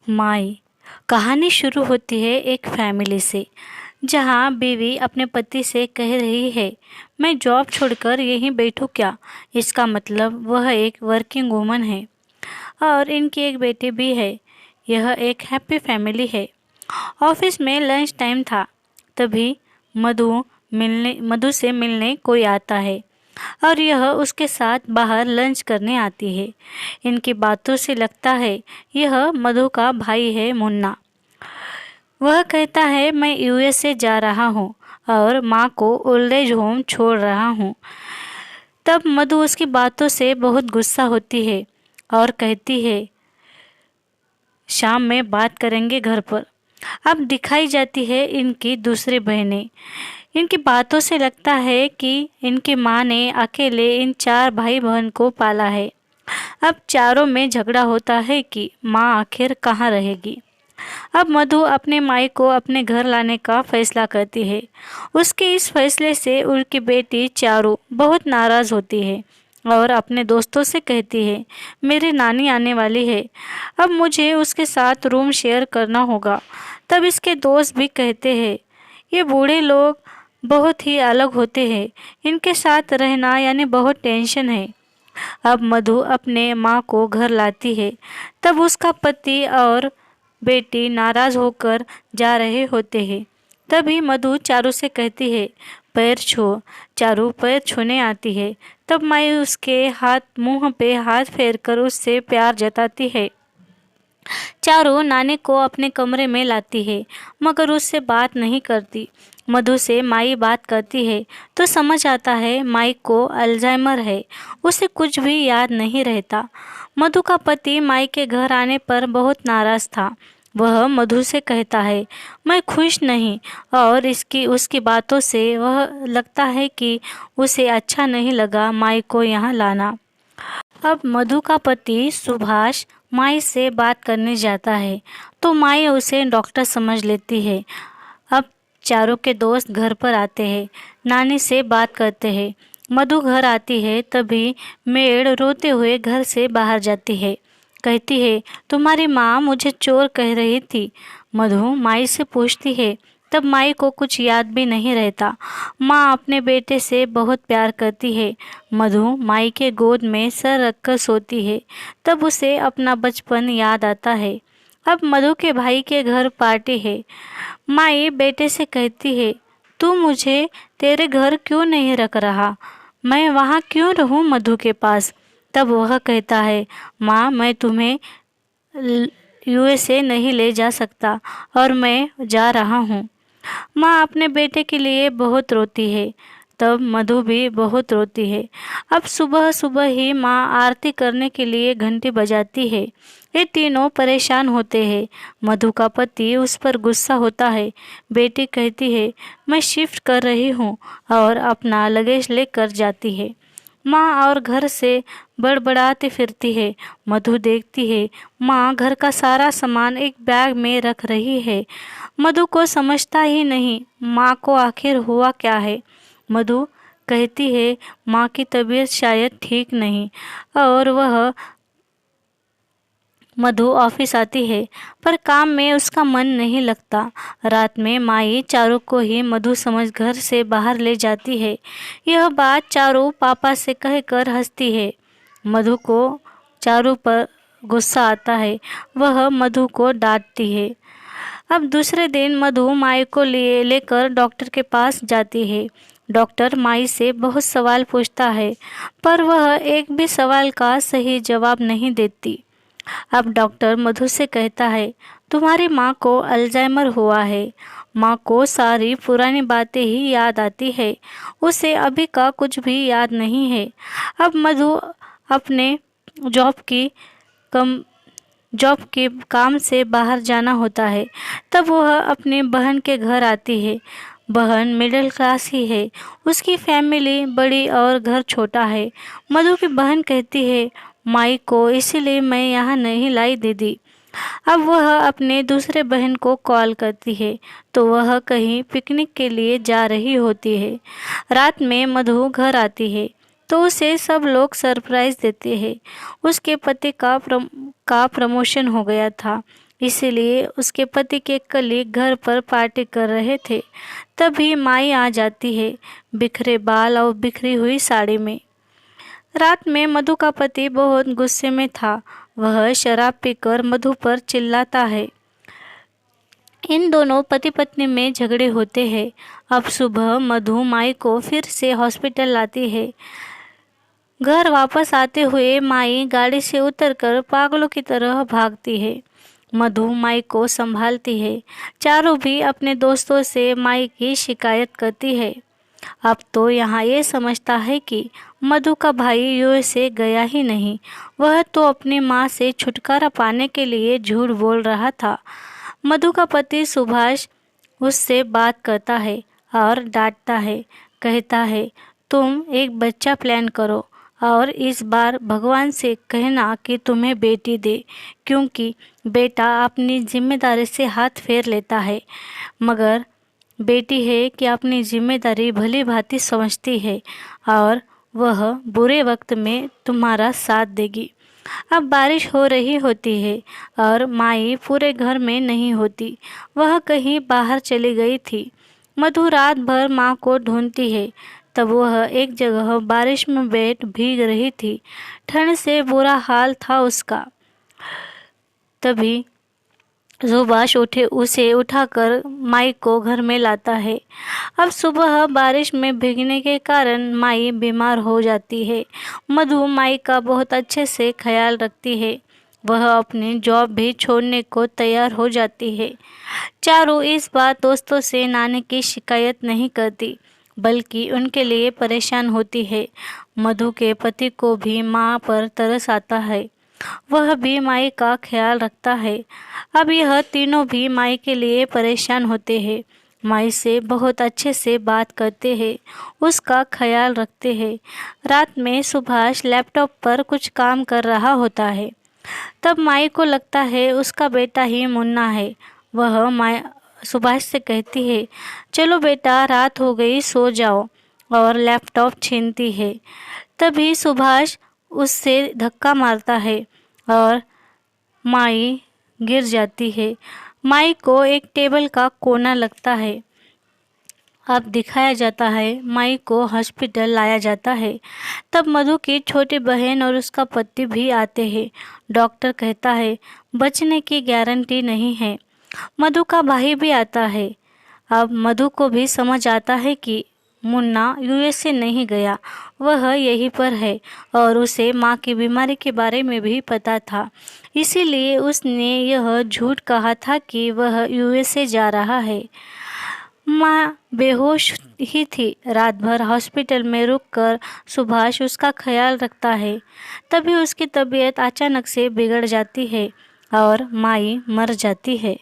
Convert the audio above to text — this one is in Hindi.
माई। कहानी शुरू होती है एक फैमिली से, जहाँ बीवी अपने पति से कह रही है, मैं जॉब छोड़कर यहीं बैठूं क्या। इसका मतलब वह एक वर्किंग वूमन है और इनकी एक बेटी भी है। यह एक हैप्पी फैमिली है। ऑफिस में लंच टाइम था, तभी मधु से मिलने कोई आता है और यह उसके साथ बाहर लंच करने आती है। इनकी बातों से लगता है यह मधु का भाई है मुन्ना। वह कहता है, मैं यूएसए जा रहा हूँ और माँ को ओल्ड एज होम छोड़ रहा हूँ। तब मधु उसकी बातों से बहुत गुस्सा होती है और कहती है, शाम में बात करेंगे घर पर। अब दिखाई जाती है इनकी दूसरी बहनें। इनकी बातों से लगता है कि इनकी माँ ने अकेले इन 4 भाई बहन को पाला है। अब चारों में झगड़ा होता है कि माँ आखिर कहाँ रहेगी। अब मधु अपने माई को अपने घर लाने का फैसला करती है। उसके इस फैसले से उनकी बेटी चारू बहुत नाराज़ होती है और अपने दोस्तों से कहती है, मेरी नानी आने वाली है, अब मुझे उसके साथ रूम शेयर करना होगा। तब इसके दोस्त भी कहते हैं, ये बूढ़े लोग बहुत ही अलग होते हैं, इनके साथ रहना यानी बहुत टेंशन है। अब मधु अपने माँ को घर लाती है। तब उसका पति और बेटी नाराज होकर जा रहे होते हैं। तभी मधु चारू से कहती है, पैर छू। चारू पैर छूने आती है। तब माई उसके मुंह पे हाथ फेरकर उससे प्यार जताती है। चारू नानी को अपने कमरे में लाती है, मगर उससे बात नहीं करती। मधु से माई बात करती है तो समझ आता है माई को अल्जाइमर है, उसे कुछ भी याद नहीं रहता। मधु का पति माई के घर आने पर बहुत नाराज था। वह मधु से कहता है, मैं खुश नहीं, और उसकी बातों से वह लगता है कि उसे अच्छा नहीं लगा माई को यहाँ लाना। अब मधु का पति सुभाष माई से बात करने जाता है तो माई उसे डॉक्टर समझ लेती है। अब चारों के दोस्त घर पर आते हैं, नानी से बात करते हैं। मधु घर आती है तभी मेड रोते हुए घर से बाहर जाती है। कहती है, तुम्हारी माँ मुझे चोर कह रही थी। मधु माई से पूछती है। तब माई को कुछ याद भी नहीं रहता। माँ अपने बेटे से बहुत प्यार करती है। मधु माई के गोद में सर रखकर सोती है। तब उसे अपना बचपन याद आता है। अब मधु के भाई के घर पार्टी है। माई बेटे से कहती है, तू मुझे तेरे घर क्यों नहीं रख रहा, मैं वहाँ क्यों रहूँ मधु के पास। तब वह कहता है, माँ मैं तुम्हें यूएसए नहीं ले जा सकता और मैं जा रहा हूँ। माँ अपने बेटे के लिए बहुत रोती है। तब मधु भी बहुत रोती है। अब सुबह सुबह ही माँ आरती करने के लिए घंटी बजाती है। ये तीनों परेशान होते हैं। मधु का पति उस पर गुस्सा होता है। बेटी कहती है, मैं शिफ्ट कर रही हूँ, और अपना लगेज लेकर जाती है। माँ और घर से बड़बड़ाती फिरती है। मधु देखती है माँ घर का सारा सामान एक बैग में रख रही है। मधु को समझता ही नहीं माँ को आखिर हुआ क्या है। मधु कहती है, माँ की तबीयत शायद ठीक नहीं, और वह मधु ऑफिस आती है पर काम में उसका मन नहीं लगता। रात में माई चारू को ही मधु समझ घर से बाहर ले जाती है। यह बात चारू पापा से कहकर हंसती है। मधु को चारू पर गुस्सा आता है। वह मधु को डांटती है। अब दूसरे दिन मधु माई को लेकर डॉक्टर के पास जाती है। डॉक्टर माई से बहुत सवाल पूछता है, पर वह एक भी सवाल का सही जवाब नहीं देती। अब डॉक्टर मधु से कहता है, तुम्हारी माँ को अल्जाइमर हुआ है। माँ को सारी पुरानी बातें ही याद आती है, उसे अभी का कुछ भी याद नहीं है। अब मधु अपने जॉब के काम से बाहर जाना होता है। तब वह अपनी बहन के घर आती है। बहन मिडिल क्लास ही है। उसकी फैमिली बड़ी और घर छोटा है। मधु की बहन कहती है, माई को इसीलिए मैं यहाँ नहीं लाई दीदी। अब वह अपने दूसरे बहन को कॉल करती है तो वह कहीं पिकनिक के लिए जा रही होती है। रात में मधु घर आती है तो उसे सब लोग सरप्राइज देते हैं। उसके पति का प्रमोशन हो गया था। इसीलिए उसके पति के कलीग घर पर पार्टी कर रहे थे। तभी माई आ जाती है, बिखरे बाल और बिखरी हुई साड़ी में। रात में मधु का पति बहुत गुस्से में था। वह शराब पीकर मधु पर चिल्लाता है। इन दोनों पति पत्नी में झगड़े होते हैं। अब सुबह मधु माई को फिर से हॉस्पिटल लाती है। घर वापस आते हुए माई गाड़ी से उतरकर पागलों की तरह भागती है। मधु माई को संभालती है। चारों भी अपने दोस्तों से माई की शिकायत करती है। अब तो यहाँ ये समझता है कि मधु का भाई यूएसए गया ही नहीं, वह तो अपनी माँ से छुटकारा पाने के लिए झूठ बोल रहा था। मधु का पति सुभाष उससे बात करता है और डांटता है। कहता है, तुम एक बच्चा प्लान करो और इस बार भगवान से कहना कि तुम्हें बेटी दे, क्योंकि बेटा अपनी जिम्मेदारी से हाथ फेर लेता है, मगर बेटी है कि अपनी जिम्मेदारी भली भांति समझती है और वह बुरे वक्त में तुम्हारा साथ देगी। अब बारिश हो रही होती है और माई पूरे घर में नहीं होती, वह कहीं बाहर चली गई थी। मधु रात भर माँ को ढूंढती है। तब वह एक जगह बारिश में भीग रही थी। ठंड से बुरा हाल था उसका। तभी सुभाष उसे उठाकर माई को घर में लाता है। अब सुबह बारिश में भीगने के कारण माई बीमार हो जाती है। मधु माई का बहुत अच्छे से ख्याल रखती है। वह अपनी जॉब भी छोड़ने को तैयार हो जाती है। चारू इस बार दोस्तों से नानी की शिकायत नहीं करती, बल्कि उनके लिए परेशान होती है। मधु के पति को भी माँ पर तरस आता है। वह भी माई का ख्याल रखता है। अब यह तीनों भी माई के लिए परेशान होते हैं। माई से बहुत अच्छे से बात करते हैं, उसका ख्याल रखते हैं। रात में सुभाष लैपटॉप पर कुछ काम कर रहा होता है। तब माई को लगता है उसका बेटा ही मुन्ना है। वह माई सुभाष से कहती है, चलो बेटा रात हो गई, सो जाओ, और लैपटॉप छीनती है। तभी सुभाष उससे धक्का मारता है और माई गिर जाती है। माई को एक टेबल का कोना लगता है। अब दिखाया जाता है माई को हॉस्पिटल लाया जाता है। तब मधु की छोटी बहन और उसका पति भी आते हैं। डॉक्टर कहता है बचने की गारंटी नहीं है। मधु का भाई भी आता है। अब मधु को भी समझ आता है कि मुन्ना यूएसए नहीं गया, वह यहीं पर है और उसे माँ की बीमारी के बारे में भी पता था। इसीलिए उसने यह झूठ कहा था कि वह यूएसए जा रहा है। माँ बेहोश ही थी। रात भर हॉस्पिटल में रुककर सुभाष उसका ख्याल रखता है। तभी उसकी तबीयत अचानक से बिगड़ जाती है और माई मर जाती है।